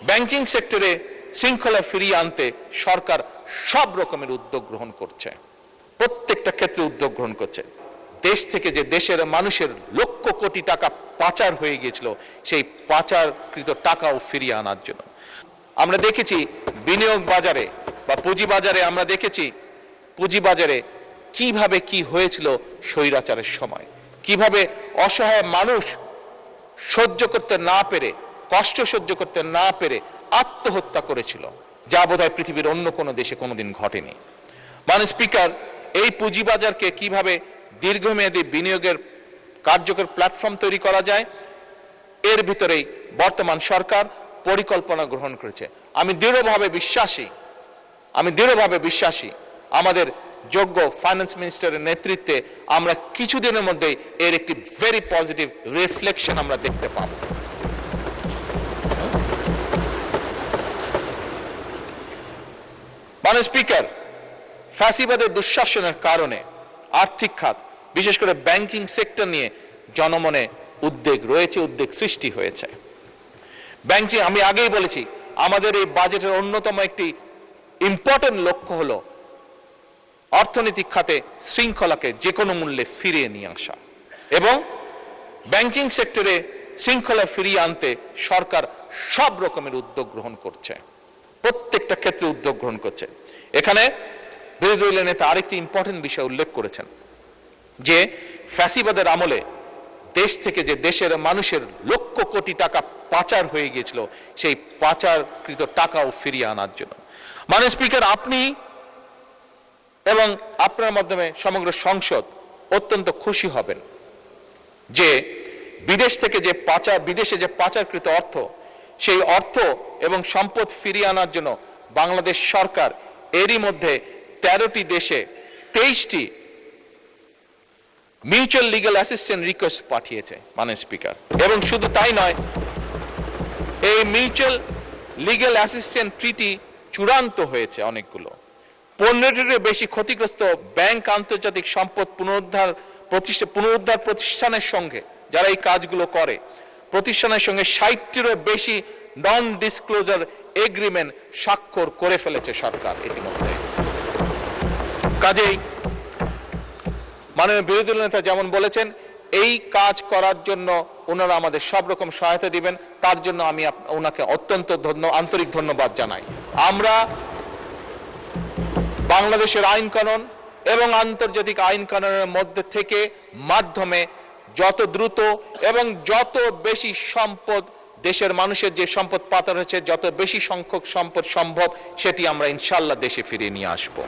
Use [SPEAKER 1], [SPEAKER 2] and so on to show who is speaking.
[SPEAKER 1] Banking সেক্টরে শৃঙ্খলা ফিরিয়ে আনতে সরকার সব রকমের উদ্যোগ গ্রহণ করছে, প্রত্যেকটা ক্ষেত্রে উদ্যোগ গ্রহণ করছে। দেশ থেকে যে দেশের মানুষের লক্ষ কোটি টাকা পাচার হয়ে গিয়েছিল, সেই পাচারকৃত টাকাও ফিরিয়ে আনার জন্য আমরা দেখেছি বিনিয়োগ বাজারে বা পুঁজিবাজারে, আমরা দেখেছি পুঁজিবাজারে কিভাবে কি হয়েছিল স্বৈরাচারের সময়, কিভাবে অসহায় মানুষ সহ্য করতে না পেরে, কষ্ট সহ্য করতে না পেরে আত্মহত্যা করেছিল, যা বোধহয় পৃথিবীর অন্য কোনো দেশে কোনোদিন ঘটেনি। মাননীয় স্পিকার, এই পুঁজিবাজারকে কিভাবে দীর্ঘমেয়াদী বিনিয়োগের কার্যকর প্ল্যাটফর্ম তৈরি করা যায়, এর ভিতরেই বর্তমান সরকার পরিকল্পনা গ্রহণ করেছে। আমি দৃঢ়ভাবে বিশ্বাসী আমাদের যোগ্য ফাইন্যান্স মিনিস্টারের নেতৃত্বে আমরা কিছুদিনের মধ্যেই এর একটি ভেরি পজিটিভ রিফ্লেকশন আমরা দেখতে পাব। মাননীয় স্পিকার, ফ্যাসিবাদের দুঃশাসনের কারণে আর্থিক খাত, বিশেষ করে ব্যাংকিং সেক্টর নিয়ে জনমনে উদ্বেগ রয়েছে, উদ্বেগ সৃষ্টি হয়েছে। ব্যাংকিং, আমি আগেই বলেছি, আমাদের এই বাজেটের অন্যতম একটি ইম্পর্টেন্ট লক্ষ্য হলো অর্থনৈতিক খাতে শৃঙ্খলাকে যে কোনো মূল্যে ফিরিয়ে নিয়ে আসা, এবং ব্যাংকিং সেক্টরে শৃঙ্খলা ফিরিয়ে আনতে সরকার সব রকমের উদ্যোগ গ্রহণ করছে, প্রত্যেকটা ক্ষেত্রে উদ্যোগ গ্রহণ করছে। এখানে বিরোধী দলীয় নেতা আরেকটি ইম্পর্টেন্ট বিষয় উল্লেখ করেছেন যে ফ্যাসিবাদের আমলে দেশ থেকে যে দেশের মানুষের লক্ষ কোটি টাকা পাচার হয়ে গিয়েছিল, সেই পাচারকৃত টাকাও ফিরিয়ে আনার জন্য মাননীয় স্পিকার, আপনি এবং আপনার মাধ্যমে সমগ্র সংসদ অত্যন্ত খুশি হবেন যে বিদেশে যে পাচারকৃত অর্থ, সেই অর্থ এবং সম্পদ ফিরিয়ে আনার জন্য বাংলাদেশ সরকার এরই মধ্যে 13টি দেশে 23টি মিউচুয়াল লিগ্যাল অ্যাসিস্ট্যান্স রিকোয়েস্ট পাঠিয়েছে মাননীয় স্পিকার। এবং শুধু তাই নয়, এই মিউচুয়াল লিগ্যাল অ্যাসিস্ট্যান্স ট্রিটি চূড়ান্ত হয়েছে অনেকগুলো। 15টিরও বেশি ক্ষতিগ্রস্ত ব্যাংক আন্তর্জাতিক সম্পদ পুনরুদ্ধার প্রতিষ্ঠানের সঙ্গে, যারা এই কাজগুলো করে, প্রতিষ্ঠানের সঙ্গে 60টিরও বেশি নন ডিসক্লোজার এগ্রিমেন্ট স্বাক্ষর করে ফেলেছে সরকার ইতিমধ্যে। কাজেই মাননীয় বিরোধী দলীয় নেতা যেমন বলেছেন, এই কাজ করার জন্য ওনারা আমাদের সব রকম সহায়তা দিবেন, তার জন্য আমি ওনাকে অত্যন্ত আন্তরিক ধন্যবাদ জানাই। আমরা বাংলাদেশের আইন কানুন এবং আন্তর্জাতিক আইন কানুনের মধ্যে থেকে মাধ্যমে যত দ্রুত এবং যত বেশি সম্পদ, দেশের মানুষের যে সম্পদ পাচার হয়েছে, যত বেশি সংখ্যক সম্পদ সম্ভব, সেটি আমরা ইনশাআল্লাহ দেশে ফিরিয়ে নিয়ে আসবো।